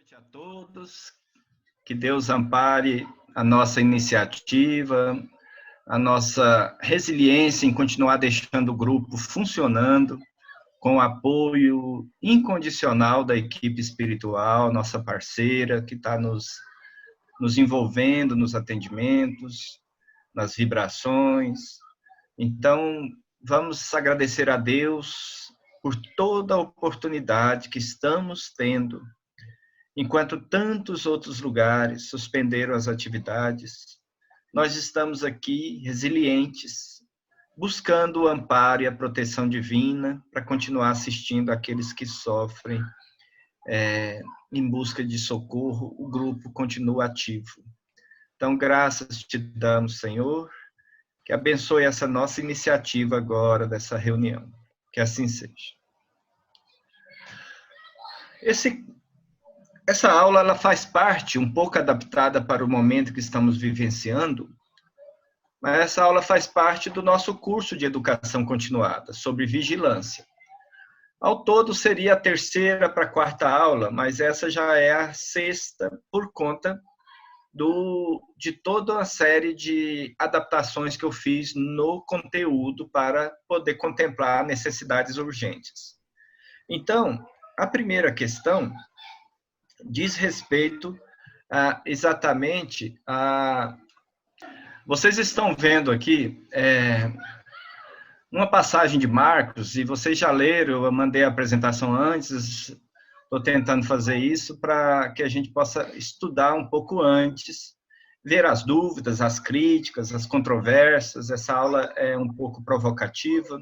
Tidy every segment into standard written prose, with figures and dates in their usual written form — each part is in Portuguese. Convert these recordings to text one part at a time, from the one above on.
noite a todos. Que Deus ampare a nossa iniciativa, a nossa resiliência em continuar deixando o grupo funcionando, com o apoio incondicional da equipe espiritual, nossa parceira, que está nos envolvendo nos atendimentos, nas vibrações. Então, vamos agradecer a Deus por toda a oportunidade que estamos tendo, enquanto tantos outros lugares suspenderam as atividades. Nós estamos aqui resilientes, buscando o amparo e a proteção divina para continuar assistindo aqueles que sofrem em busca de socorro. O grupo continua ativo. Então, graças te damos, Senhor, que abençoe essa nossa iniciativa agora, dessa reunião. Que assim seja. Essa aula ela faz parte, um pouco adaptada para o momento que estamos vivenciando, mas essa aula faz parte do nosso curso de educação continuada, sobre vigilância. Ao todo, seria a terceira para a quarta aula, mas essa já é a sexta, por conta de toda uma série de adaptações que eu fiz no conteúdo para poder contemplar necessidades urgentes. Então, a primeira questão diz respeito exatamente a... Vocês estão vendo aqui uma passagem de Marcos, e vocês já leram, eu mandei a apresentação antes, estou tentando fazer isso para que a gente possa estudar um pouco antes, ver as dúvidas, as críticas, as controvérsias. Essa aula é um pouco provocativa.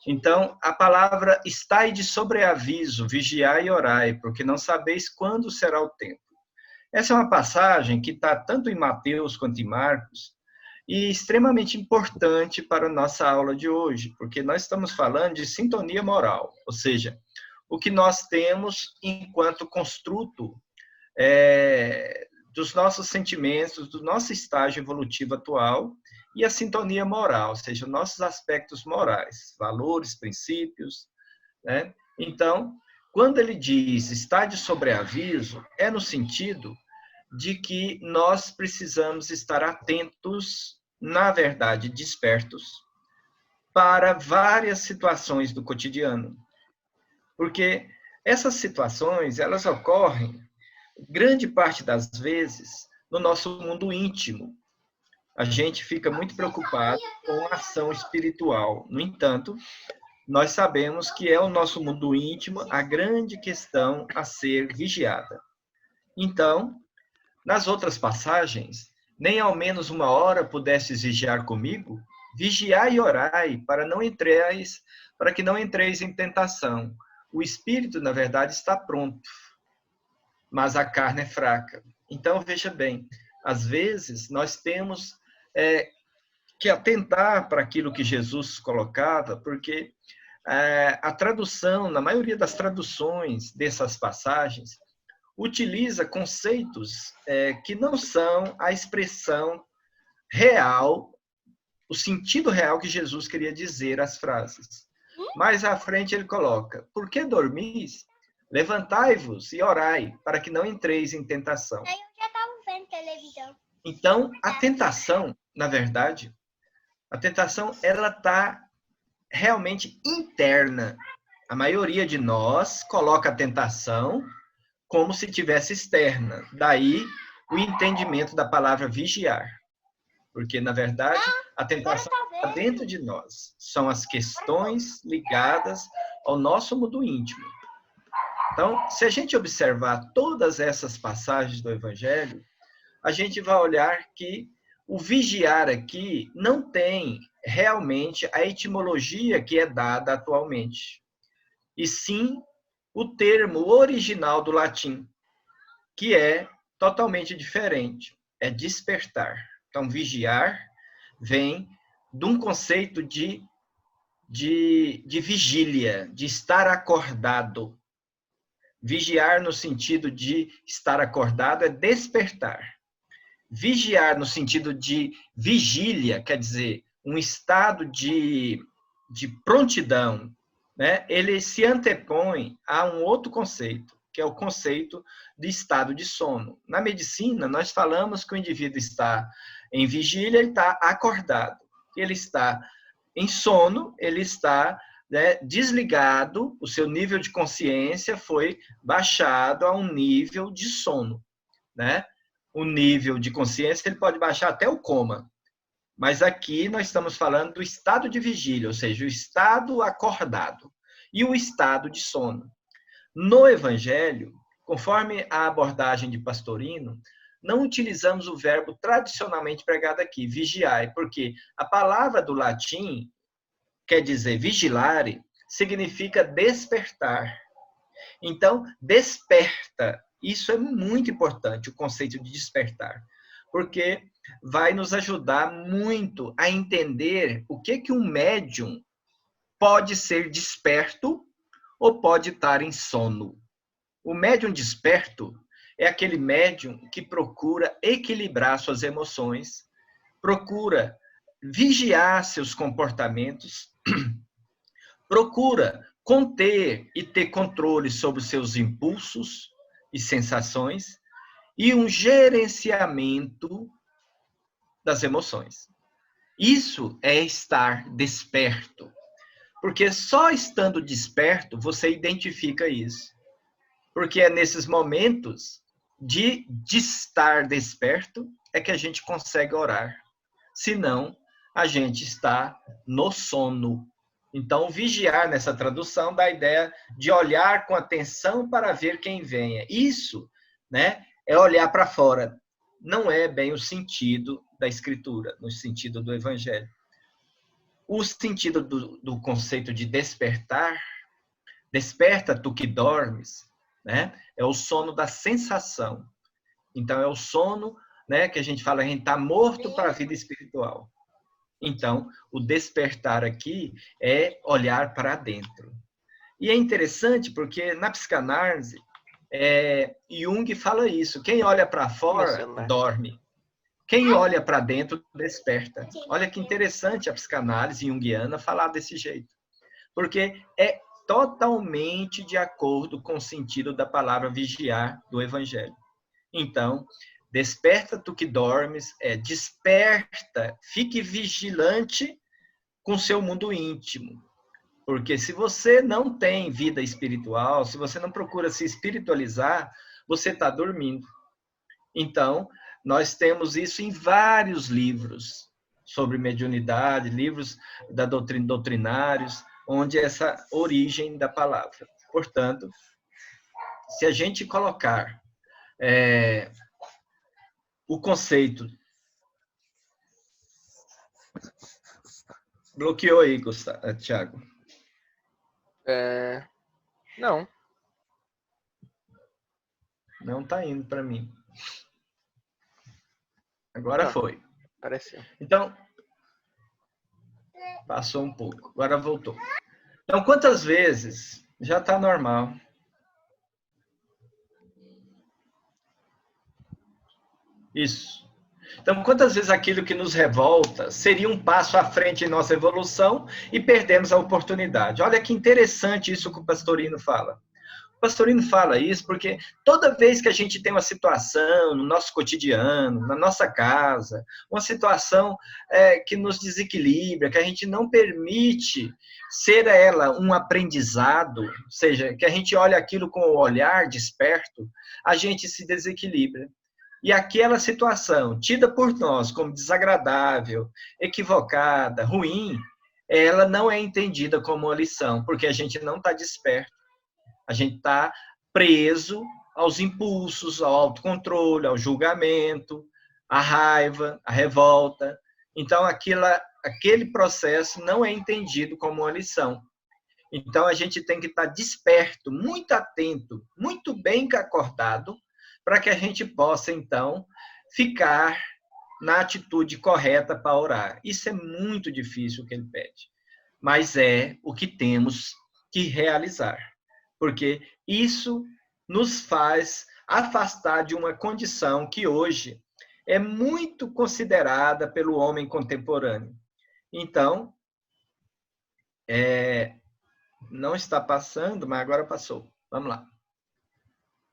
Então, a palavra estai de sobreaviso, vigiai e orai, porque não sabeis quando será o tempo. Essa é uma passagem que está tanto em Mateus quanto em Marcos, e extremamente importante para a nossa aula de hoje, porque nós estamos falando de sintonia moral, ou seja, o que nós temos enquanto construto dos nossos sentimentos, do nosso estágio evolutivo atual, e a sintonia moral, ou seja, nossos aspectos morais, valores, princípios, né? Então, quando ele diz está de sobreaviso, é no sentido de que nós precisamos estar atentos, na verdade, despertos, para várias situações do cotidiano. Porque essas situações, elas ocorrem, grande parte das vezes, no nosso mundo íntimo. A gente fica muito preocupado com a ação espiritual. No entanto, nós sabemos que é o nosso mundo íntimo a grande questão a ser vigiada. Então, nas outras passagens, nem ao menos uma hora pudestes vigiar comigo, vigiai e orai para que não entreis em tentação. O espírito, na verdade, está pronto, mas a carne é fraca. Então, veja bem, às vezes nós temos que atentar para aquilo que Jesus colocava, porque a tradução, na maioria das traduções dessas passagens, utiliza conceitos que não são a expressão real, o sentido real que Jesus queria dizer às frases. Mais à frente ele coloca, por que dormis? Levantai-vos e orai, para que não entreis em tentação. Eu já estava vendo televisão. Então, a tentação, na verdade, a tentação, ela está realmente interna. A maioria de nós coloca a tentação como se tivesse externa. Daí, o entendimento da palavra vigiar. Porque, na verdade, a tentação está dentro de nós. São as questões ligadas ao nosso mundo íntimo. Então, se a gente observar todas essas passagens do Evangelho, a gente vai olhar que o vigiar aqui não tem realmente a etimologia que é dada atualmente, e sim o termo original do latim, que é totalmente diferente, é despertar. Então, vigiar vem de um conceito de vigília, de estar acordado. Vigiar no sentido de estar acordado é despertar. Vigiar no sentido de vigília, quer dizer, um estado de prontidão, né? Ele se antepõe a um outro conceito, que é o conceito de estado de sono. Na medicina, nós falamos que o indivíduo está em vigília, ele está acordado. Ele está em sono, ele está, né, desligado, o seu nível de consciência foi baixado a um nível de sono, né? O nível de consciência ele pode baixar até o coma. Mas aqui nós estamos falando do estado de vigília, ou seja, o estado acordado e o estado de sono. No Evangelho, conforme a abordagem de Pastorino, não utilizamos o verbo tradicionalmente pregado aqui, vigiai, porque a palavra do latim, quer dizer vigilare, significa despertar. Então, desperta. Isso é muito importante, o conceito de despertar, porque vai nos ajudar muito a entender o que um médium pode ser desperto ou pode estar em sono. O médium desperto é aquele médium que procura equilibrar suas emoções, procura vigiar seus comportamentos, procura conter e ter controle sobre os seus impulsos e sensações e um gerenciamento das emoções. Isso é estar desperto, porque só estando desperto você identifica isso. Porque é nesses momentos de estar desperto é que a gente consegue orar. Senão, a gente está no sono. Então, vigiar nessa tradução dá a ideia de olhar com atenção para ver quem venha. Isso, né, é olhar para fora. Não é bem o sentido da Escritura, no sentido do Evangelho. O sentido do conceito de despertar, desperta tu que dormes, né, é o sono da sensação. Então, é o sono, né, que a gente fala, a gente está morto para a vida espiritual. Então, o despertar aqui é olhar para dentro. E é interessante porque na psicanálise, Jung fala isso. Quem olha para fora, dorme. Quem olha para dentro, desperta. Olha que interessante a psicanálise junguiana falar desse jeito. Porque é totalmente de acordo com o sentido da palavra vigiar do Evangelho. Então, desperta tu que dormes, desperta, fique vigilante com seu mundo íntimo. Porque se você não tem vida espiritual, se você não procura se espiritualizar, você está dormindo. Então, nós temos isso em vários livros sobre mediunidade, livros da doutrinários, onde essa origem da palavra. Portanto, se a gente colocar o conceito... Bloqueou aí, Gustavo, Thiago. Não. Não está indo para mim. Agora foi. Apareceu. Então, passou um pouco. Agora voltou. Então, quantas vezes já está normal? Isso. Então, quantas vezes aquilo que nos revolta seria um passo à frente em nossa evolução e perdemos a oportunidade? Olha que interessante isso que o Pastorino fala. O Pastorino fala isso porque toda vez que a gente tem uma situação no nosso cotidiano, na nossa casa, uma situação que nos desequilibra, que a gente não permite ser ela um aprendizado, ou seja, que a gente olha aquilo com o olhar desperto, a gente se desequilibra. E aquela situação, tida por nós como desagradável, equivocada, ruim, ela não é entendida como uma lição, porque a gente não está desperto. A gente está preso aos impulsos, ao autocontrole, ao julgamento, à raiva, à revolta. Então, aquele processo não é entendido como uma lição. Então, a gente tem que estar desperto, muito atento, muito bem acordado, para que a gente possa, então, ficar na atitude correta para orar. Isso é muito difícil o que ele pede, mas é o que temos que realizar, porque isso nos faz afastar de uma condição que hoje é muito considerada pelo homem contemporâneo. Então, não está passando, mas agora passou. Vamos lá.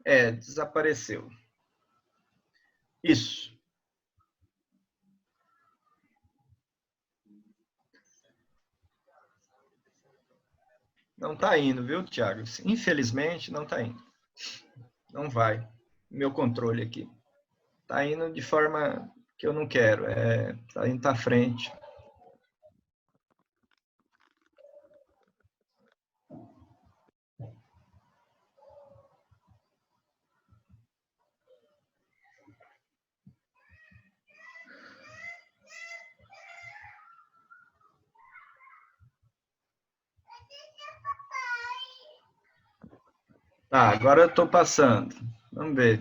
Desapareceu. Isso. Não está indo, viu, Tiago? Infelizmente, não está indo. Não vai. Meu controle aqui. Está indo de forma que eu não quero. Está indo para frente. Tá, agora eu estou passando. Vamos ver.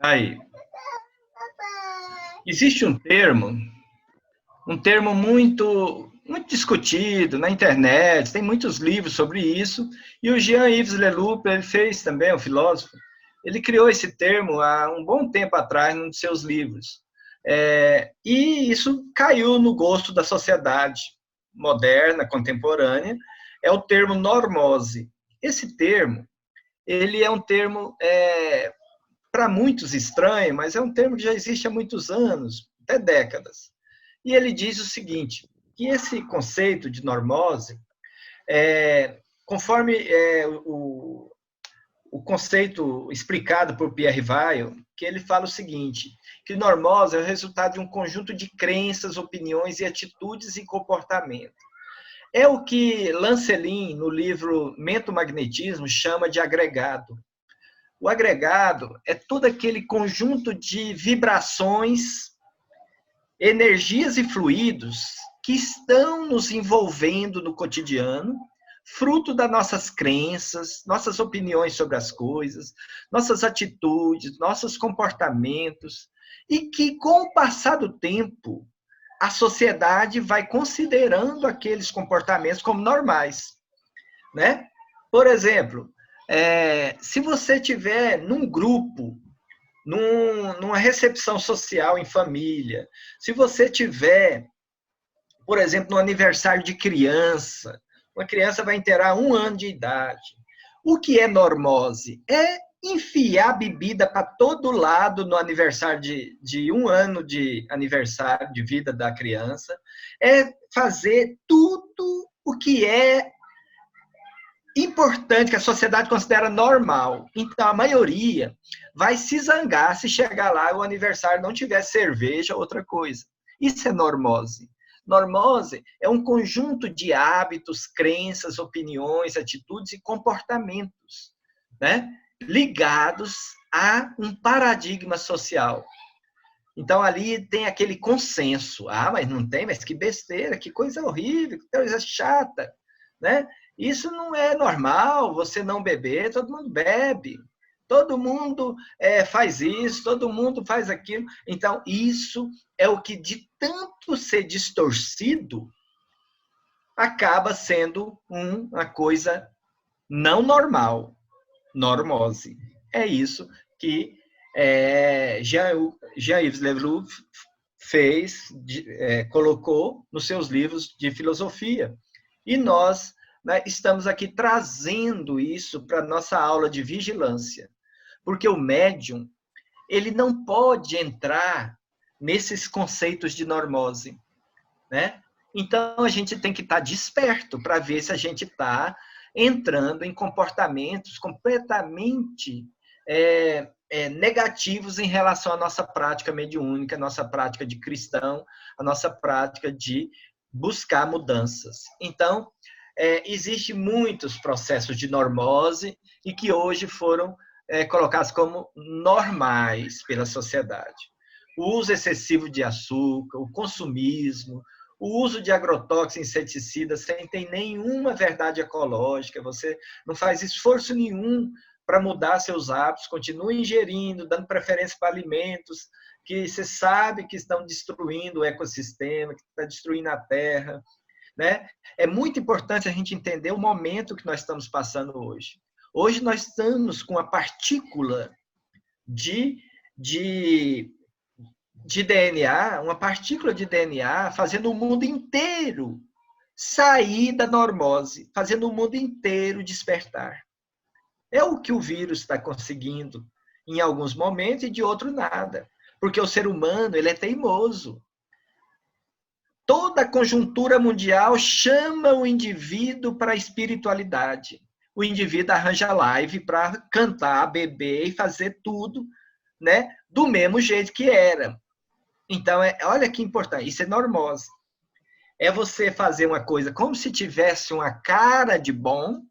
Aí. Existe um termo muito discutido na internet, tem muitos livros sobre isso, e o Jean-Yves Leloup, ele fez também, um filósofo, ele criou esse termo há um bom tempo atrás num de seus livros. E isso caiu no gosto da sociedade moderna, contemporânea, é o termo normose. Esse termo, ele é um termo para muitos estranho, mas é um termo que já existe há muitos anos, até décadas. E ele diz o seguinte, que esse conceito de normose, conforme o conceito explicado por Pierre Weil, que ele fala o seguinte, que normose é o resultado de um conjunto de crenças, opiniões e atitudes e comportamento. É o que Lancelin, no livro Mentomagnetismo, chama de agregado. O agregado é todo aquele conjunto de vibrações, energias e fluidos que estão nos envolvendo no cotidiano, fruto das nossas crenças, nossas opiniões sobre as coisas, nossas atitudes, nossos comportamentos, e que, com o passar do tempo, a sociedade vai considerando aqueles comportamentos como normais, né? Por exemplo, se você tiver num grupo, numa recepção social em família, se você tiver, por exemplo, no aniversário de criança, uma criança vai inteirar 1 ano de idade. O que é normose? É enfiar bebida para todo lado no aniversário de 1 ano de aniversário de vida da criança, é fazer tudo o que é importante, que a sociedade considera normal. Então, a maioria vai se zangar se chegar lá e o aniversário não tiver cerveja ou outra coisa. Isso é normose. Normose é um conjunto de hábitos, crenças, opiniões, atitudes e comportamentos, né, ligados a um paradigma social. Então, ali tem aquele consenso. Mas não tem? Mas que besteira, que coisa horrível, que coisa chata, né? Isso não é normal, você não beber, todo mundo bebe. Todo mundo faz isso, todo mundo faz aquilo. Então, isso é o que, de tanto ser distorcido, acaba sendo uma coisa não normal, normose. É isso que Jean-Yves Leloup fez, colocou nos seus livros de filosofia. E nós, né, estamos aqui trazendo isso para a nossa aula de vigilância. Porque o médium, ele não pode entrar nesses conceitos de normose, né? Então, a gente tem que estar desperto para ver se a gente está entrando em comportamentos completamente negativos em relação à nossa prática mediúnica, à nossa prática de cristão, à nossa prática de buscar mudanças. Então, existem muitos processos de normose e que hoje foram colocados como normais pela sociedade. O uso excessivo de açúcar, o consumismo, o uso de agrotóxicos, inseticidas, sem ter nenhuma verdade ecológica, você não faz esforço nenhum para mudar seus hábitos, continua ingerindo, dando preferência para alimentos que você sabe que estão destruindo o ecossistema, que está destruindo a terra, né? É muito importante a gente entender o momento que nós estamos passando hoje. Hoje nós estamos com a partícula de DNA, uma partícula de DNA fazendo o mundo inteiro sair da normose, fazendo o mundo inteiro despertar. É o que o vírus está conseguindo em alguns momentos e de outro nada. Porque o ser humano, ele é teimoso. Toda a conjuntura mundial chama o indivíduo para a espiritualidade. O indivíduo arranja live para cantar, beber e fazer tudo, né, do mesmo jeito que era. Então, olha que importante, isso é normose. É você fazer uma coisa como se tivesse uma cara de bom,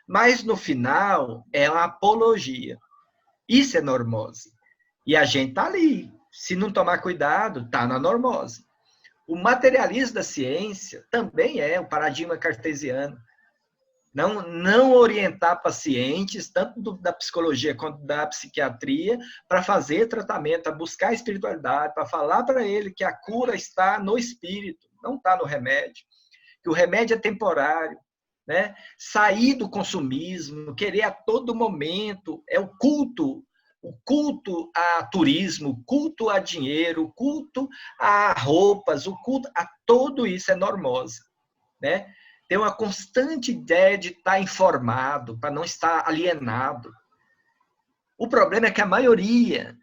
mas no final é uma apologia. Isso é normose. E a gente está ali. Se não tomar cuidado, está na normose. O materialismo da ciência também é o paradigma cartesiano. Não orientar pacientes, tanto da psicologia quanto da psiquiatria, para fazer tratamento, para buscar a espiritualidade, para falar para ele que a cura está no espírito, não está no remédio, que o remédio é temporário, né? Sair do consumismo, querer a todo momento, é o culto a turismo, o culto a dinheiro, o culto a roupas, o culto a tudo isso é normose, né? Ter uma constante ideia de estar informado, para não estar alienado. O problema é que a maioria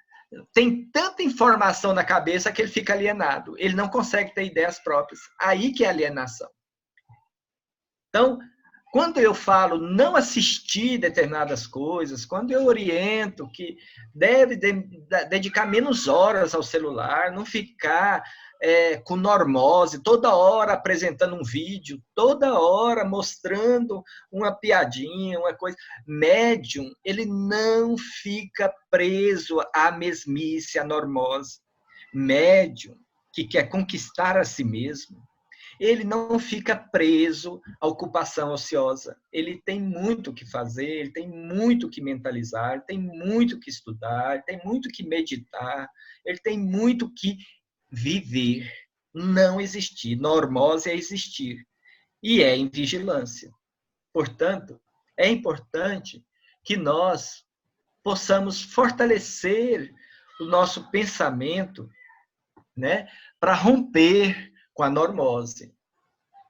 tem tanta informação na cabeça que ele fica alienado. Ele não consegue ter ideias próprias. Aí que é alienação. Então, quando eu falo não assistir determinadas coisas, quando eu oriento que deve dedicar menos horas ao celular, não ficar com normose, toda hora apresentando um vídeo, toda hora mostrando uma piadinha, uma coisa. Médium, ele não fica preso à mesmice, à normose. Médium, que quer conquistar a si mesmo, ele não fica preso à ocupação ociosa. Ele tem muito o que fazer, ele tem muito o que mentalizar, ele tem muito o que estudar, ele tem muito o que meditar, ele tem muito o que viver. Não existir. Normose é existir. E é em vigilância. Portanto, é importante que nós possamos fortalecer o nosso pensamento, né, para romper com a normose.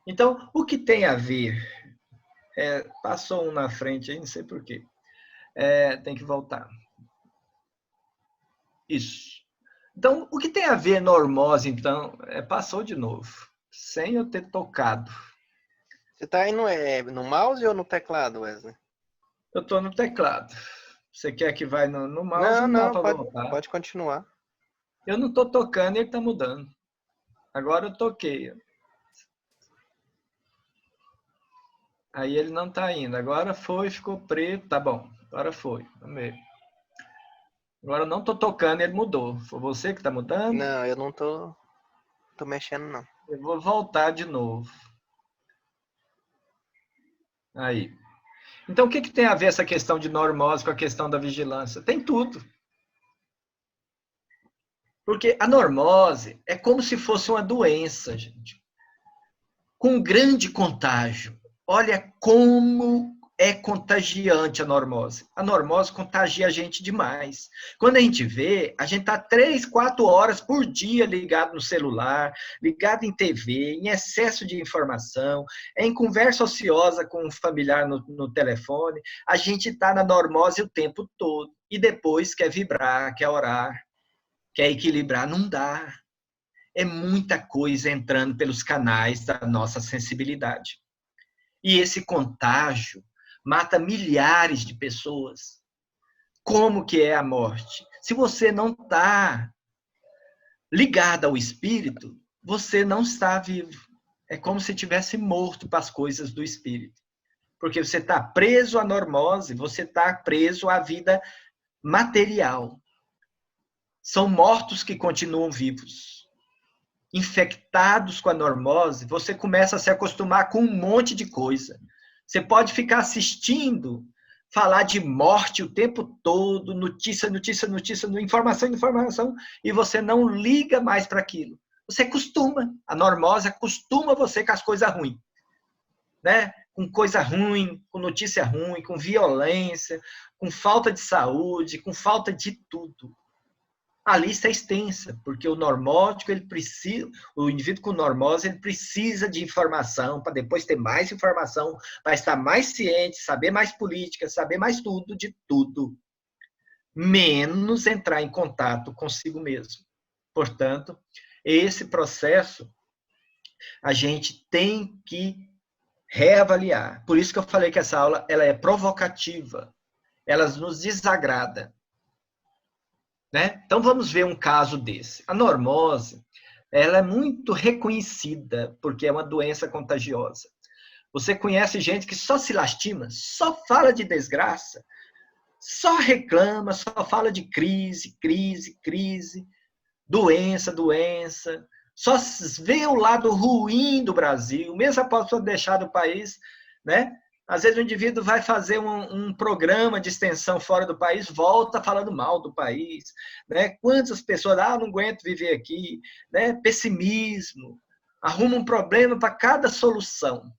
Então, o que tem a ver? Passou um na frente aí, não sei por quê. Tem que voltar. Isso. Então, o que tem a ver normose, então? Passou de novo, sem eu ter tocado. Você tá aí no mouse ou no teclado, Wesley? Eu estou no teclado. Você quer que vá no mouse? Não, Não dá para pode, voltar. pode continuar. Eu não estou tocando e ele está mudando. Agora eu toquei. Aí ele não está indo. Agora foi, ficou preto. Tá bom, agora foi. Vamos ver. Agora eu não estou tocando e ele mudou. Foi você que está mudando? Não, eu não tô mexendo, não. Eu vou voltar de novo. Aí. Então, o que tem a ver essa questão de normose com a questão da vigilância? Tem tudo. Porque a normose é como se fosse uma doença, gente. Com grande contágio. Olha como é contagiante a normose. A normose contagia a gente demais. Quando a gente vê, a gente está 3, 4 horas por dia ligado no celular, ligado em TV, em excesso de informação, em conversa ociosa com um familiar no telefone. A gente está na normose o tempo todo. E depois quer vibrar, quer orar, quer equilibrar. Não dá. É muita coisa entrando pelos canais da nossa sensibilidade. E esse contágio mata milhares de pessoas. Como que é a morte? Se você não está ligado ao espírito, você não está vivo. É como se tivesse morto para as coisas do espírito. Porque você está preso à normose, você está preso à vida material. São mortos que continuam vivos. Infectados com a normose, você começa a se acostumar com um monte de coisa. Você pode ficar assistindo, falar de morte o tempo todo, notícia, notícia, notícia, informação, informação, e você não liga mais para aquilo. Você acostuma. A normose acostuma você com as coisas ruins. Né? Com coisa ruim, com notícia ruim, com violência, com falta de saúde, com falta de tudo. A lista é extensa, porque o normótico, o indivíduo com normose, ele precisa de informação para depois ter mais informação, para estar mais ciente, saber mais política, saber mais tudo, de tudo, menos entrar em contato consigo mesmo. Portanto, esse processo a gente tem que reavaliar. Por isso que eu falei que essa aula ela é provocativa, ela nos desagrada. Né? Então, vamos ver um caso desse. A normose, ela é muito reconhecida, porque é uma doença contagiosa. Você conhece gente que só se lastima, só fala de desgraça, só reclama, só fala de crise, crise, crise, doença, doença, só vê o lado ruim do Brasil, mesmo após ter deixado o país, né? Às vezes o indivíduo vai fazer um programa de extensão fora do país, volta falando mal do país, né? Quantas pessoas, não aguento viver aqui, né? Pessimismo, arruma um problema para cada solução,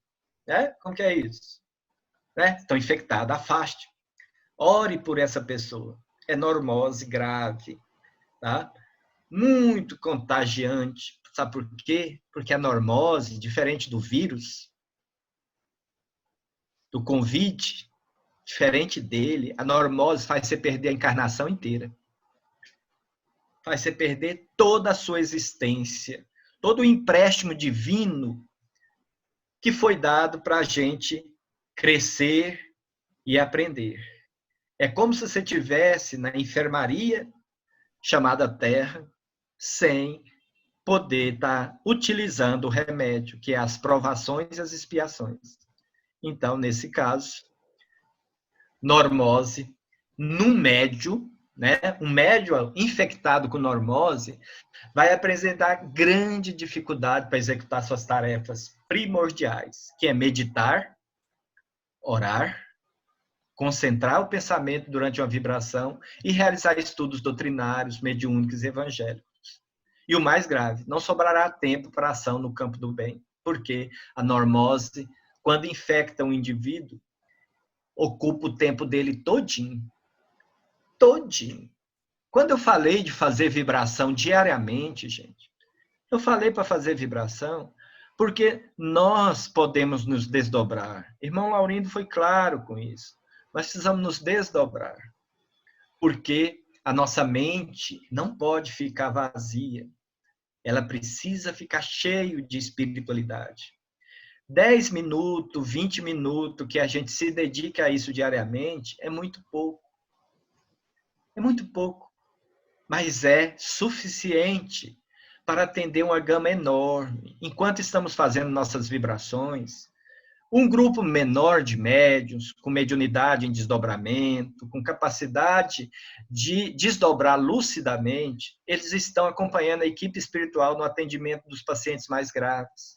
né? Como que é isso? Né? Estão infectados, afaste. Ore por essa pessoa. É normose grave, tá? Muito contagiante. Sabe por quê? Porque a normose, diferente do vírus, do Covid, diferente dele, a normose faz você perder a encarnação inteira. Faz você perder toda a sua existência, todo o empréstimo divino que foi dado para a gente crescer e aprender. É como se você estivesse na enfermaria chamada Terra, sem poder estar utilizando o remédio, que é as provações e as expiações. Então, nesse caso, normose, num médio, né? Um médio infectado com normose vai apresentar grande dificuldade para executar suas tarefas primordiais, que é meditar, orar, concentrar o pensamento durante uma vibração e realizar estudos doutrinários, mediúnicos e evangélicos. E o mais grave, não sobrará tempo para ação no campo do bem, porque a normose, quando infecta um indivíduo, ocupa o tempo dele todinho. Todinho. Quando eu falei de fazer vibração diariamente, gente, eu falei para fazer vibração porque nós podemos nos desdobrar. Irmão Laurindo foi claro com isso. Nós precisamos nos desdobrar. Porque a nossa mente não pode ficar vazia. Ela precisa ficar cheia de espiritualidade. 10 minutos, 20 minutos que a gente se dedica a isso diariamente é muito pouco. É muito pouco. Mas é suficiente para atender uma gama enorme. Enquanto estamos fazendo nossas vibrações, um grupo menor de médiuns, com mediunidade em desdobramento, com capacidade de desdobrar lucidamente, eles estão acompanhando a equipe espiritual no atendimento dos pacientes mais graves.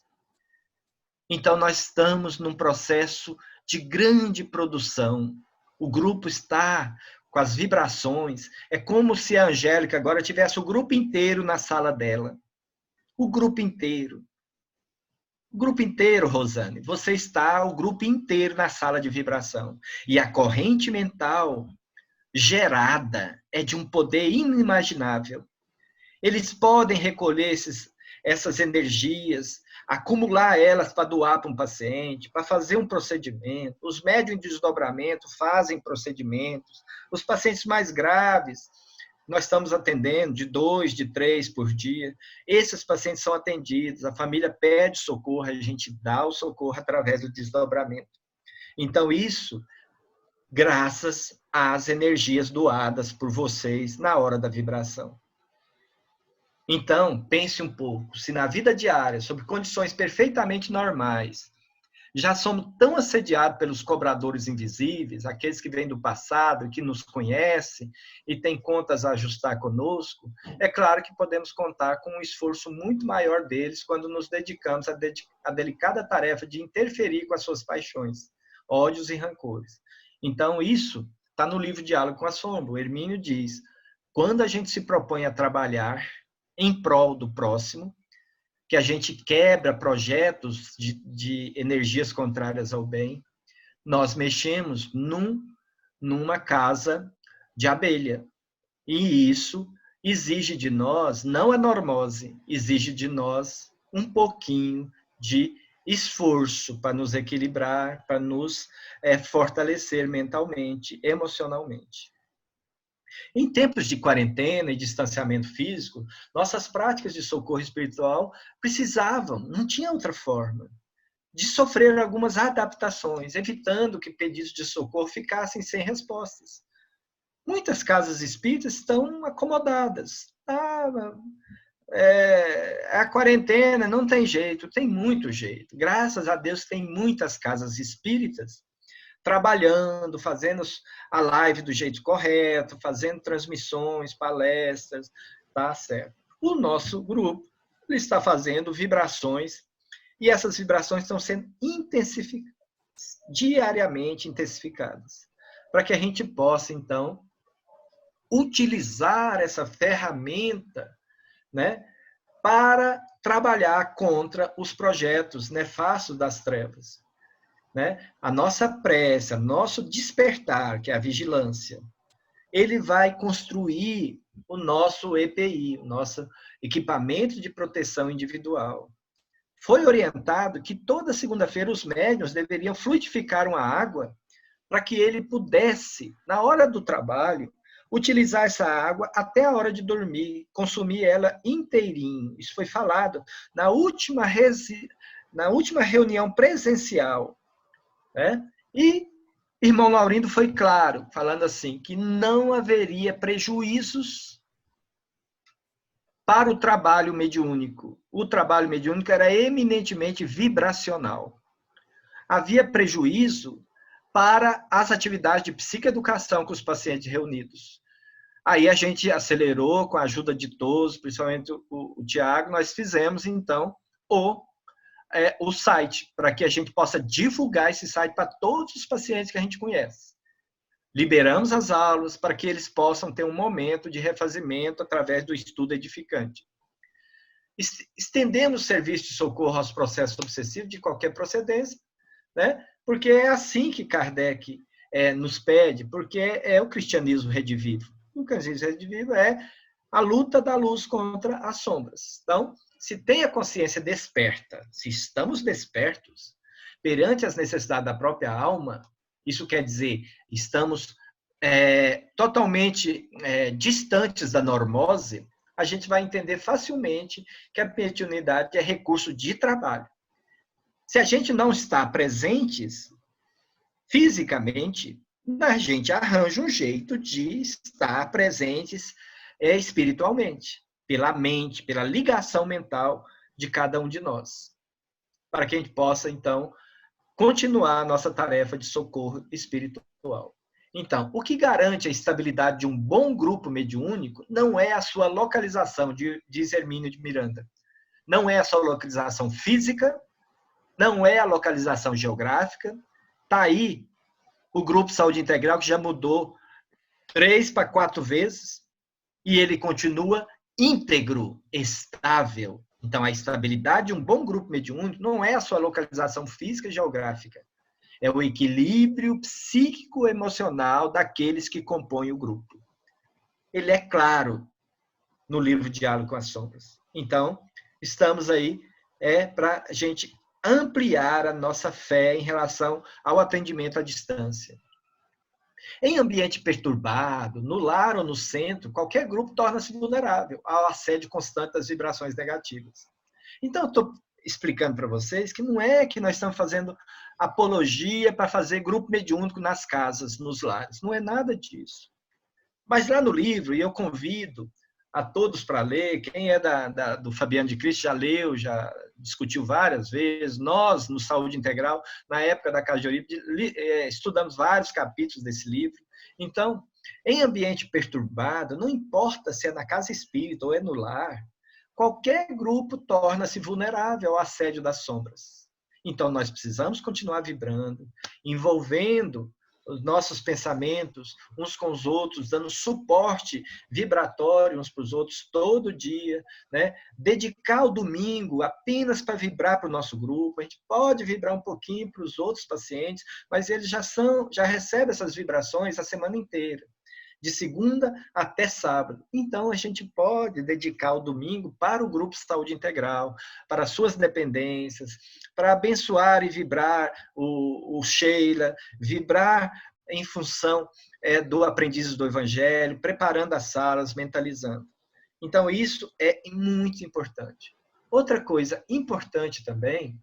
Então, nós estamos num processo de grande produção. O grupo está com as vibrações. É como se a Angélica agora tivesse o grupo inteiro na sala dela. O grupo inteiro. O grupo inteiro, Rosane. Você está o grupo inteiro na sala de vibração. E a corrente mental gerada é de um poder inimaginável. Eles podem recolher essas energias, acumular elas para doar para um paciente, para fazer um procedimento. Os médiuns em desdobramento fazem procedimentos. Os pacientes mais graves, nós estamos atendendo de 2, de 3 por dia. Esses pacientes são atendidos, a família pede socorro, a gente dá o socorro através do desdobramento. Então, isso, graças às energias doadas por vocês na hora da vibração. Então, pense um pouco, se na vida diária, sob condições perfeitamente normais, já somos tão assediados pelos cobradores invisíveis, aqueles que vêm do passado, que nos conhecem e têm contas a ajustar conosco, é claro que podemos contar com um esforço muito maior deles quando nos dedicamos à delicada tarefa de interferir com as suas paixões, ódios e rancores. Então, isso está no livro Diálogo com a Sombra. O Hermínio diz, quando a gente se propõe a trabalhar em prol do próximo, que a gente quebra projetos de energias contrárias ao bem, nós mexemos numa casa de abelha. E isso exige de nós, não a normose, exige de nós um pouquinho de esforço para nos equilibrar, para nos fortalecer mentalmente, emocionalmente. Em tempos de quarentena e distanciamento físico, nossas práticas de socorro espiritual precisavam, não tinha outra forma, de sofrer algumas adaptações, evitando que pedidos de socorro ficassem sem respostas. Muitas casas espíritas estão acomodadas. A quarentena, não tem jeito, tem muito jeito. Graças a Deus tem muitas casas espíritas trabalhando, fazendo a live do jeito correto, fazendo transmissões, palestras, tá certo. O nosso grupo ele está fazendo vibrações e essas vibrações estão sendo intensificadas, diariamente intensificadas, para que a gente possa, então, utilizar essa ferramenta, né, para trabalhar contra os projetos nefastos das trevas. Né? A nossa prece, nosso despertar, que é a vigilância, ele vai construir o nosso EPI, o nosso equipamento de proteção individual. Foi orientado que toda segunda-feira os médiuns deveriam fluidificar uma água para que ele pudesse, na hora do trabalho, utilizar essa água até a hora de dormir, consumir ela inteirinho. Isso foi falado na última reunião presencial. Né? E irmão Laurindo foi claro, falando assim, que não haveria prejuízos para o trabalho mediúnico. O trabalho mediúnico era eminentemente vibracional. Havia prejuízo para as atividades de psicoeducação com os pacientes reunidos. Aí a gente acelerou com a ajuda de todos, principalmente o Tiago, nós fizemos, então, o site, para que a gente possa divulgar esse site para todos os pacientes que a gente conhece. Liberamos as aulas para que eles possam ter um momento de refazimento através do estudo edificante. Estendemos o serviço de socorro aos processos obsessivos de qualquer procedência, né? Porque é assim que Kardec nos pede, porque é o cristianismo redivivo. O cristianismo redivivo é a luta da luz contra as sombras. Então, se tem a consciência desperta, se estamos despertos perante as necessidades da própria alma, isso quer dizer, estamos totalmente distantes da normose, a gente vai entender facilmente que a mediunidade é recurso de trabalho. Se a gente não está presentes fisicamente, a gente arranja um jeito de estar presentes espiritualmente, pela mente, pela ligação mental de cada um de nós, para que a gente possa, então, continuar a nossa tarefa de socorro espiritual. Então, o que garante a estabilidade de um bom grupo mediúnico não é a sua localização, diz Hermínio de Miranda. Não é a sua localização física, não é a localização geográfica. Está aí o Grupo Saúde Integral, que já mudou 3 para 4 vezes, e ele continua íntegro, estável. Então, a estabilidade de um bom grupo mediúnico não é a sua localização física e geográfica. É o equilíbrio psíquico-emocional daqueles que compõem o grupo. Ele é claro no livro Diálogo com as Sombras. Então, estamos aí para a gente ampliar a nossa fé em relação ao atendimento à distância. Em ambiente perturbado, no lar ou no centro, qualquer grupo torna-se vulnerável ao assédio constante das vibrações negativas. Então, eu estou explicando para vocês que não é que nós estamos fazendo apologia para fazer grupo mediúnico nas casas, nos lares. Não é nada disso. Mas lá no livro, e eu convido a todos para ler, quem é do Fabiano de Cristo já leu, já discutiu várias vezes, nós, no Saúde Integral, na época da Casa de Eurípides, estudamos vários capítulos desse livro. Então, em ambiente perturbado, não importa se é na casa espírita ou é no lar, qualquer grupo torna-se vulnerável ao assédio das sombras. Então, nós precisamos continuar vibrando, envolvendo os nossos pensamentos uns com os outros, dando suporte vibratório uns para os outros todo dia, né? Dedicar o domingo apenas para vibrar para o nosso grupo. A gente pode vibrar um pouquinho para os outros pacientes, mas eles já recebem essas vibrações a semana inteira. de segunda até sábado. Então, a gente pode dedicar o domingo para o Grupo Saúde Integral, para as suas dependências, para abençoar e vibrar o Sheila, vibrar em função do Aprendizes do Evangelho, preparando as salas, mentalizando. Então, isso é muito importante. Outra coisa importante também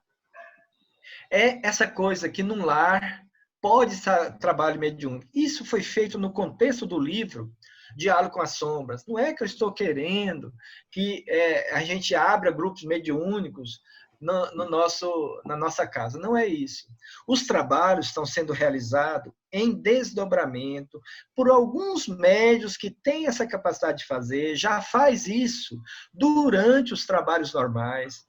é essa coisa que num lar pode estar trabalho mediúnico. Isso foi feito no contexto do livro Diálogo com as Sombras. Não é que eu estou querendo que a gente abra grupos mediúnicos na nossa casa. Não é isso. Os trabalhos estão sendo realizados em desdobramento por alguns médios que têm essa capacidade de fazer, já faz isso durante os trabalhos normais.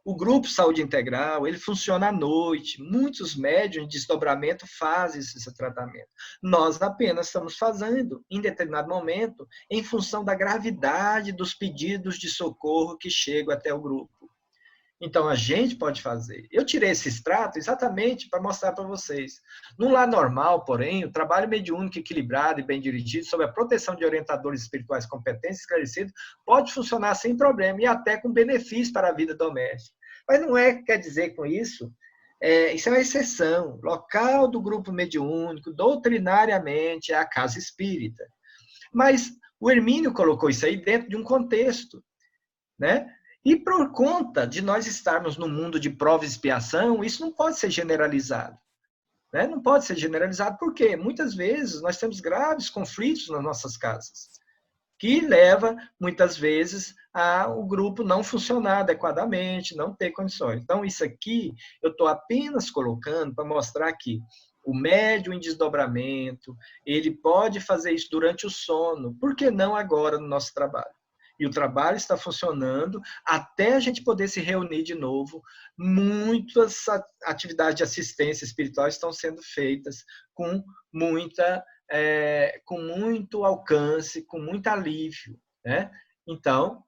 O Grupo Saúde Integral, ele funciona à noite. Muitos médiuns de desdobramento fazem esse tratamento. Nós apenas estamos fazendo, em determinado momento, em função da gravidade dos pedidos de socorro que chegam até o grupo. Então, a gente pode fazer. Eu tirei esse extrato exatamente para mostrar para vocês. Num lar normal, porém, o trabalho mediúnico equilibrado e bem dirigido, sob a proteção de orientadores espirituais competentes e esclarecidos, pode funcionar sem problema e até com benefício para a vida doméstica. Mas não quer dizer com isso, isso é uma exceção. Local do grupo mediúnico, doutrinariamente, é a casa espírita. Mas o Hermínio colocou isso aí dentro de um contexto, né? E por conta de nós estarmos no mundo de prova e expiação, isso não pode ser generalizado. Né? Não pode ser generalizado porque muitas vezes nós temos graves conflitos nas nossas casas, que leva, muitas vezes, ao grupo não funcionar adequadamente, não ter condições. Então, isso aqui eu estou apenas colocando para mostrar que o médium em desdobramento, ele pode fazer isso durante o sono, por que não agora no nosso trabalho? E o trabalho está funcionando até a gente poder se reunir de novo. Muitas atividades de assistência espiritual estão sendo feitas com muito alcance, com muito alívio, né? Então,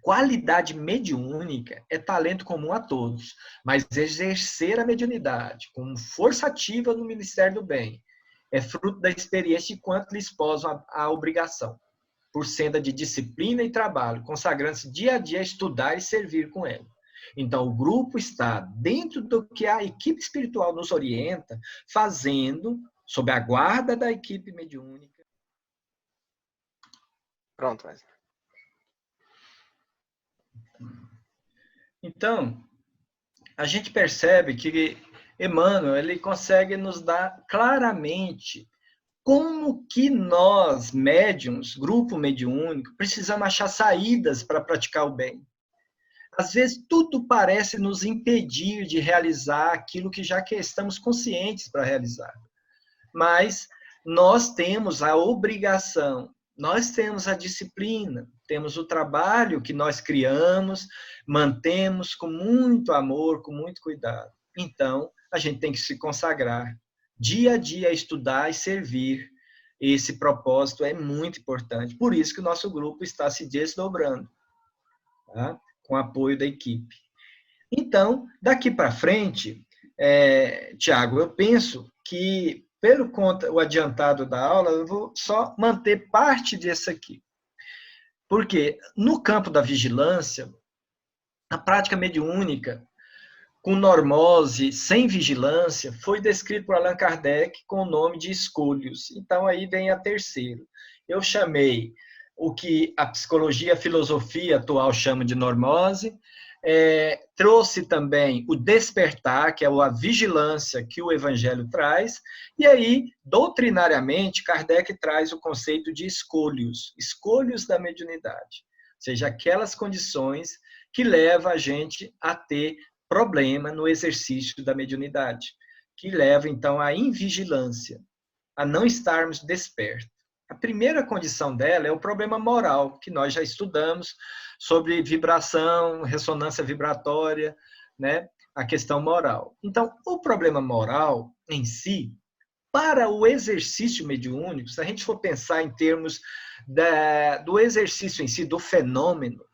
qualidade mediúnica é talento comum a todos, mas exercer a mediunidade como força ativa no Ministério do Bem é fruto da experiência de quanto lhes posam a obrigação, por senda de disciplina e trabalho, consagrando-se dia a dia a estudar e servir com ele. Então, o grupo está dentro do que a equipe espiritual nos orienta, fazendo, sob a guarda da equipe mediúnica. Pronto, Wesley. Então, a gente percebe que Emmanuel ele consegue nos dar claramente como que nós, médiums, grupo mediúnico, precisamos achar saídas para praticar o bem. Às vezes, tudo parece nos impedir de realizar aquilo que já que estamos conscientes para realizar. Mas nós temos a obrigação, nós temos a disciplina, temos o trabalho que nós criamos, mantemos com muito amor, com muito cuidado. Então, a gente tem que se consagrar dia a dia a estudar e servir. Esse propósito é muito importante. Por isso que o nosso grupo está se desdobrando, tá? Com o apoio da equipe. Então, daqui para frente, Tiago, eu penso que, pelo o adiantado da aula, eu vou só manter parte disso aqui. Porque no campo da vigilância, a prática mediúnica com normose, sem vigilância, foi descrito por Allan Kardec com o nome de escolhos. Então, aí vem a terceira. Eu chamei o que a psicologia e a filosofia atual chama de normose, trouxe também o despertar, que é a vigilância que o Evangelho traz, e aí, doutrinariamente, Kardec traz o conceito de escolhos da mediunidade, ou seja, aquelas condições que levam a gente a ter problema no exercício da mediunidade, que leva, então, à invigilância, a não estarmos despertos. A primeira condição dela é o problema moral, que nós já estudamos sobre vibração, ressonância vibratória, né? A questão moral. Então, o problema moral em si, para o exercício mediúnico, se a gente for pensar em termos do exercício em si, do fenômeno,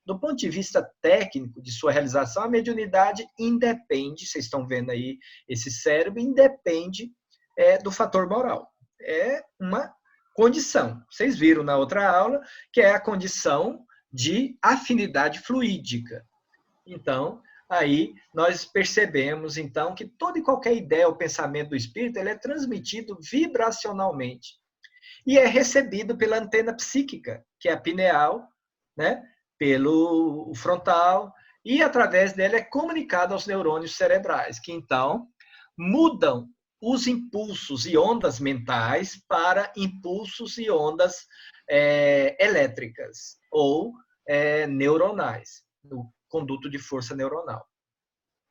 do ponto de vista técnico de sua realização, a mediunidade independe, vocês estão vendo aí esse cérebro, independe do fator moral. É uma condição. Vocês viram na outra aula que é a condição de afinidade fluídica. Então, aí nós percebemos então que toda e qualquer ideia ou pensamento do espírito ele é transmitido vibracionalmente e é recebido pela antena psíquica, que é a pineal, né, pelo frontal, e através dela é comunicado aos neurônios cerebrais, que então mudam os impulsos e ondas mentais para impulsos e ondas elétricas ou neuronais, no conduto de força neuronal.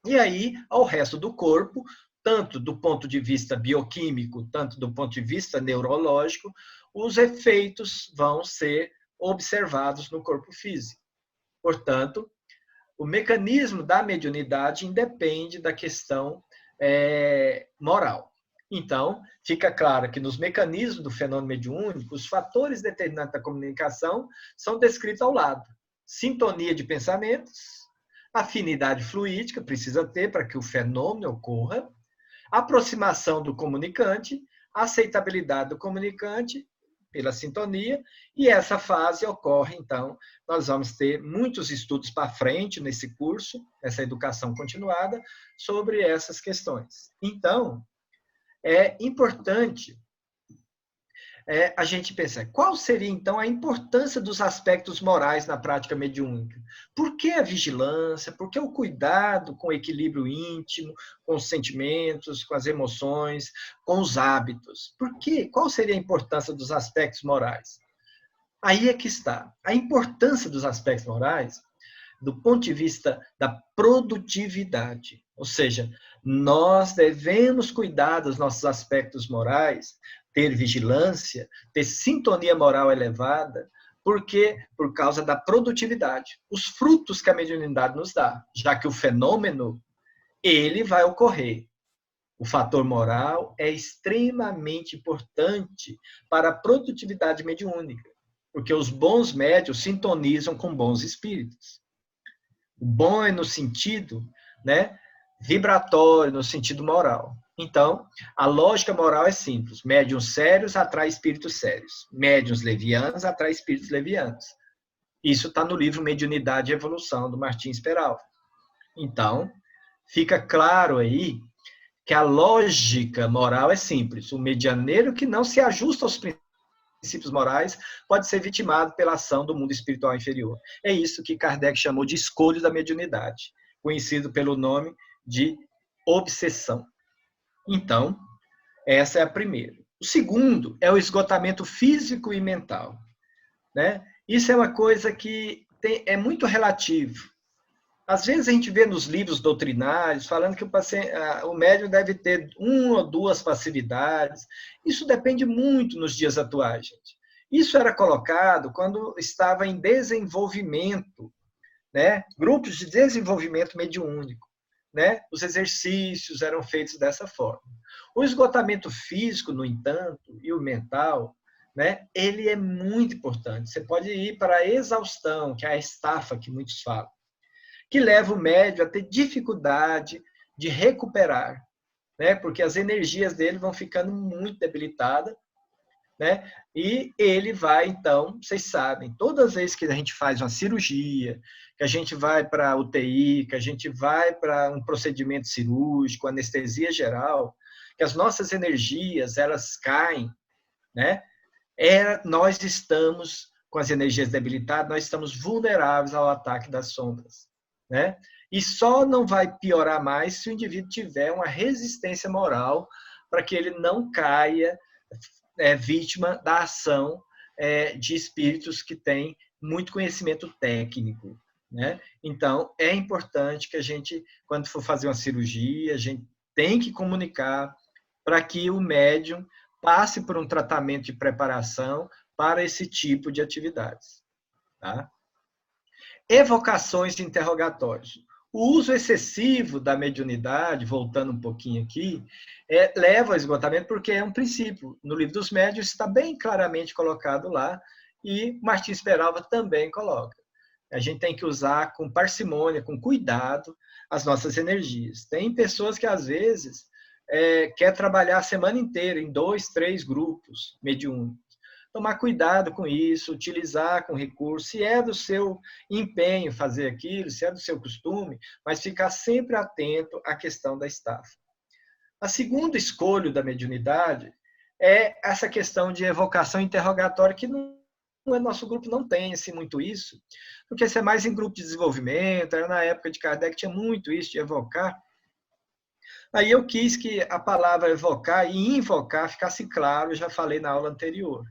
E aí, ao resto do corpo, tanto do ponto de vista bioquímico, tanto do ponto de vista neurológico, os efeitos vão ser observados no corpo físico. Portanto, o mecanismo da mediunidade independe da questão moral. Então, fica claro que nos mecanismos do fenômeno mediúnico, os fatores determinantes da comunicação são descritos ao lado. Sintonia de pensamentos, afinidade fluídica, precisa ter para que o fenômeno ocorra, aproximação do comunicante, aceitabilidade do comunicante pela sintonia, e essa fase ocorre, então, nós vamos ter muitos estudos para frente nesse curso, nessa educação continuada, sobre essas questões. Então, é importante a gente pensar, qual seria, então, a importância dos aspectos morais na prática mediúnica? Por que a vigilância? Por que o cuidado com o equilíbrio íntimo, com os sentimentos, com as emoções, com os hábitos? Por quê? Qual seria a importância dos aspectos morais? Aí é que está. A importância dos aspectos morais, do ponto de vista da produtividade. Ou seja, nós devemos cuidar dos nossos aspectos morais, ter vigilância, ter sintonia moral elevada, porque por causa da produtividade, os frutos que a mediunidade nos dá, já que o fenômeno ele vai ocorrer. O fator moral é extremamente importante para a produtividade mediúnica, porque os bons médiuns sintonizam com bons espíritos. O bom é no sentido, né, vibratório, no sentido moral. Então, a lógica moral é simples. Médiuns sérios atraem espíritos sérios. Médiuns levianos atraem espíritos levianos. Isso está no livro Mediunidade e Evolução, do Martins Peralta. Então, fica claro aí que a lógica moral é simples. O medianeiro que não se ajusta aos princípios morais pode ser vitimado pela ação do mundo espiritual inferior. É isso que Kardec chamou de escolho da mediunidade, conhecido pelo nome de obsessão. Então, essa é a primeira. O segundo é o esgotamento físico e mental, né? Isso é uma coisa que é muito relativo. Às vezes a gente vê nos livros doutrinários falando que o médium deve ter 1 ou 2 passividades. Isso depende muito nos dias atuais, gente. Isso era colocado quando estava em desenvolvimento, né? Grupos de desenvolvimento mediúnico, né? Os exercícios eram feitos dessa forma. O esgotamento físico, no entanto, e o mental, né? Ele é muito importante. Você pode ir para a exaustão, que é a estafa que muitos falam, que leva o médium a ter dificuldade de recuperar, né? Porque as energias dele vão ficando muito debilitadas, né? E ele vai, então, vocês sabem, todas as vezes que a gente faz uma cirurgia, que a gente vai para a UTI, que a gente vai para um procedimento cirúrgico, anestesia geral, que as nossas energias, elas caem, né? Nós estamos com as energias debilitadas, nós estamos vulneráveis ao ataque das sombras, né? E só não vai piorar mais se o indivíduo tiver uma resistência moral para que ele não caia vítima da ação de espíritos que têm muito conhecimento técnico, né? Então, é importante que a gente, quando for fazer uma cirurgia, a gente tem que comunicar para que o médium passe por um tratamento de preparação para esse tipo de atividades. Tá? Evocações de interrogatórios. O uso excessivo da mediunidade, voltando um pouquinho aqui, leva ao esgotamento porque é um princípio. No Livro dos Médiuns está bem claramente colocado lá e Martins Peralta também coloca. A gente tem que usar com parcimônia, com cuidado, as nossas energias. Tem pessoas que, às vezes, quer trabalhar a semana inteira em 2, 3 grupos mediúnicos. tomar cuidado com isso, utilizar com recurso, se é do seu empenho fazer aquilo, se é do seu costume, mas ficar sempre atento à questão da estafa. A segunda escolha da mediunidade é essa questão de evocação interrogatória, que nosso grupo não tem assim, muito isso, porque isso é mais em grupo de desenvolvimento, na época de Kardec tinha muito isso de evocar. Aí eu quis que a palavra evocar e invocar ficasse claro, eu já falei na aula anterior.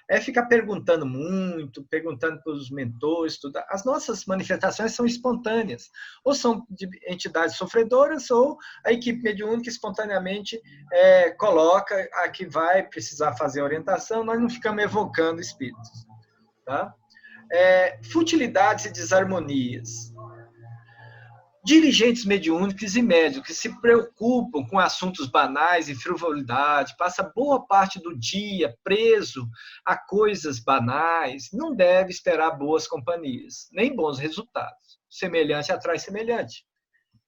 É ficar perguntando muito, perguntando para os mentores, tudo. As nossas manifestações são espontâneas, ou são de entidades sofredoras, ou a equipe mediúnica espontaneamente coloca a que vai precisar fazer a orientação, nós não ficamos evocando espíritos. Tá? Futilidades e desarmonias. Dirigentes mediúnicos e médios que se preocupam com assuntos banais e frivolidade, passa boa parte do dia preso a coisas banais, não deve esperar boas companhias, nem bons resultados. Semelhante atrai semelhante.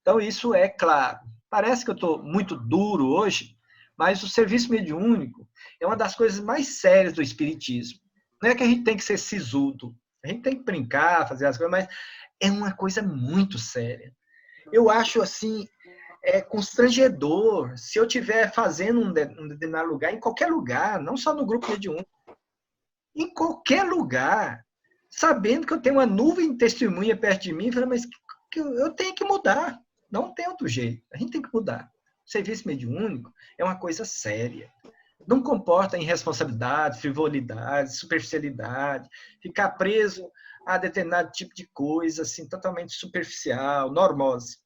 Então, isso é claro. Parece que eu estou muito duro hoje, mas o serviço mediúnico é uma das coisas mais sérias do espiritismo. Não é que a gente tem que ser sisudo, a gente tem que brincar, fazer as coisas, mas é uma coisa muito séria. Eu acho assim, constrangedor se eu estiver fazendo um determinado lugar, em qualquer lugar, não só no grupo mediúnico, em qualquer lugar, sabendo que eu tenho uma nuvem de testemunha perto de mim, mas eu tenho que mudar, não tem outro jeito, a gente tem que mudar. O serviço mediúnico é uma coisa séria, não comporta irresponsabilidade, frivolidade, superficialidade, ficar preso a determinado tipo de coisa, assim, totalmente superficial, normose.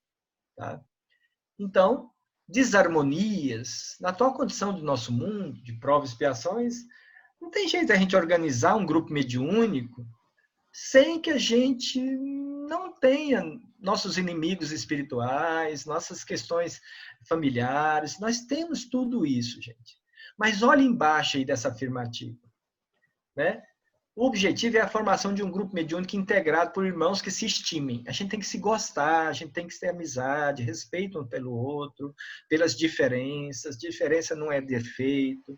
Tá? Então, desarmonias, na atual condição do nosso mundo, de provas e expiações, não tem jeito de a gente organizar um grupo mediúnico sem que a gente não tenha nossos inimigos espirituais, nossas questões familiares, nós temos tudo isso, gente. Mas olha embaixo aí dessa afirmativa, né? O objetivo é a formação de um grupo mediúnico integrado por irmãos que se estimem. A gente tem que se gostar, a gente tem que ter amizade, respeito um pelo outro, pelas diferenças. Diferença não é defeito.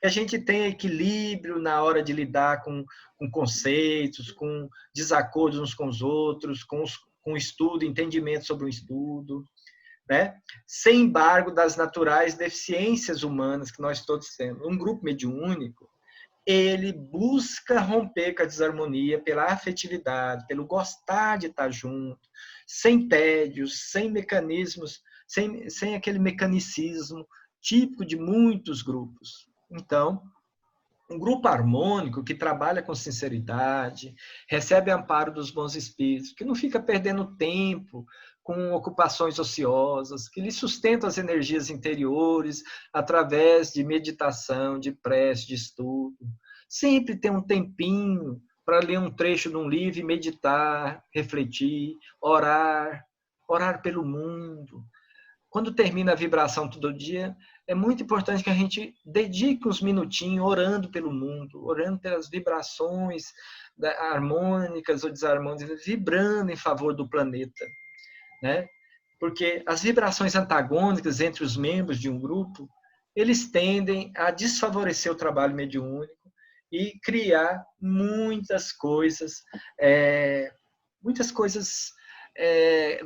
Que a gente tenha equilíbrio na hora de lidar com conceitos, com desacordos uns com os outros, com estudo, entendimento sobre o estudo. Né? Sem embargo das naturais deficiências humanas que nós todos temos. Um grupo mediúnico, ele busca romper com a desarmonia pela afetividade, pelo gostar de estar junto, sem tédios, sem mecanismos, sem aquele mecanicismo típico de muitos grupos. Então, um grupo harmônico que trabalha com sinceridade, recebe amparo dos bons espíritos, que não fica perdendo tempo com ocupações ociosas, que lhe sustenta as energias interiores através de meditação, de prece, de estudo. Sempre tem um tempinho para ler um trecho de um livro e meditar, refletir, orar pelo mundo. Quando termina a vibração todo dia, é muito importante que a gente dedique uns minutinhos orando pelo mundo, orando pelas vibrações harmônicas ou desarmônicas, vibrando em favor do planeta. Né? Porque as vibrações antagônicas entre os membros de um grupo, eles tendem a desfavorecer o trabalho mediúnico e criar muitas coisas,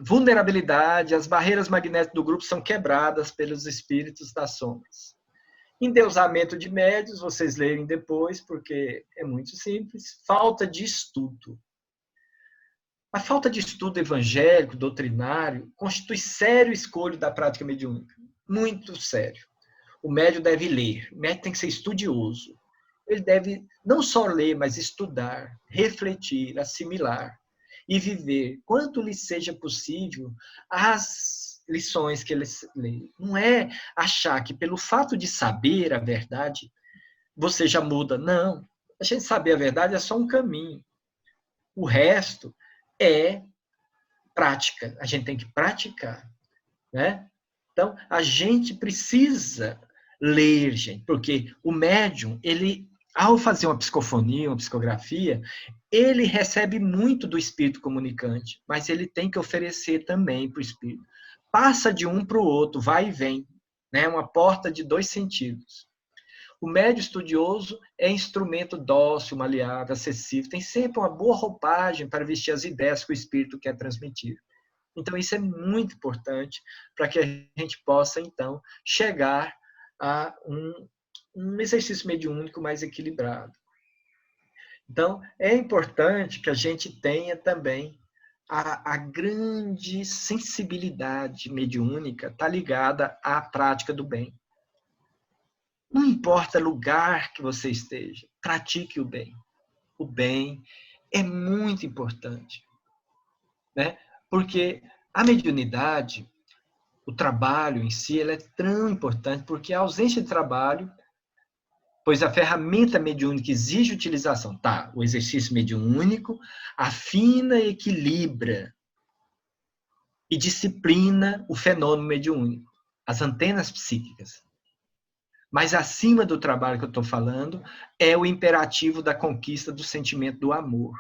vulnerabilidade, as barreiras magnéticas do grupo são quebradas pelos espíritos das sombras. Endeusamento de médios, vocês lerem depois, porque é muito simples. Falta de estudo. A falta de estudo evangélico, doutrinário, constitui sério escolho da prática mediúnica. Muito sério. O médium deve ler, o médium tem que ser estudioso. Ele deve não só ler, mas estudar, refletir, assimilar e viver, quanto lhe seja possível, as lições que ele lê. Não é achar que pelo fato de saber a verdade, você já muda. Não. A gente saber a verdade é só um caminho. O resto é prática. A gente tem que praticar. Né? Então, a gente precisa ler, gente, porque o médium, ele, ao fazer uma psicofonia, uma psicografia, ele recebe muito do espírito comunicante, mas ele tem que oferecer também para o espírito. Passa de um para o outro, vai e vem. Né? Uma porta de dois sentidos. O médium estudioso é instrumento dócil, maleável, acessível, tem sempre uma boa roupagem para vestir as ideias que o espírito quer transmitir. Então, isso é muito importante para que a gente possa, então, chegar a um exercício mediúnico mais equilibrado. Então, é importante que a gente tenha também a grande sensibilidade mediúnica está ligada à prática do bem. Não importa o lugar que você esteja, pratique o bem. O bem é muito importante, né? Porque a mediunidade, o trabalho em si, ele é tão importante, porque a ausência de trabalho, pois a ferramenta mediúnica exige utilização. Tá, o exercício mediúnico afina, equilibra e disciplina o fenômeno mediúnico, as antenas psíquicas. Mas acima do trabalho que eu estou falando, é o imperativo da conquista do sentimento do amor.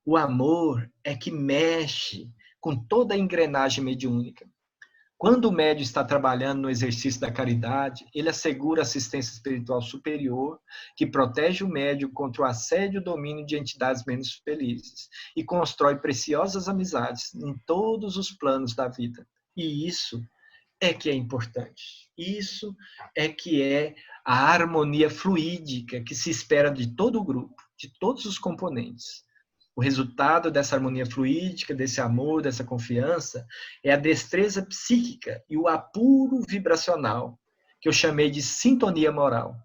O amor é que mexe com toda a engrenagem mediúnica. Quando o médium está trabalhando no exercício da caridade, ele assegura assistência espiritual superior, que protege o médium contra o assédio e o domínio de entidades menos felizes, e constrói preciosas amizades em todos os planos da vida. E isso é que é importante. Isso é que é a harmonia fluídica que se espera de todo o grupo, de todos os componentes. O resultado dessa harmonia fluídica, desse amor, dessa confiança, é a destreza psíquica e o apuro vibracional, que eu chamei de sintonia moral.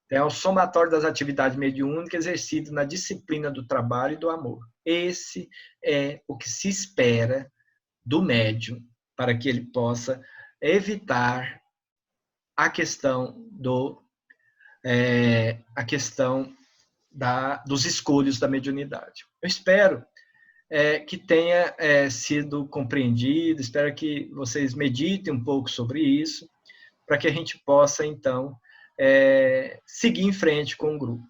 É o somatório das atividades mediúnicas exercidas na disciplina do trabalho e do amor. Esse é o que se espera do médium para que ele possa evitar a questão dos escolhos da mediunidade. Eu espero que tenha sido compreendido, espero que vocês meditem um pouco sobre isso, para que a gente possa, então, seguir em frente com o grupo.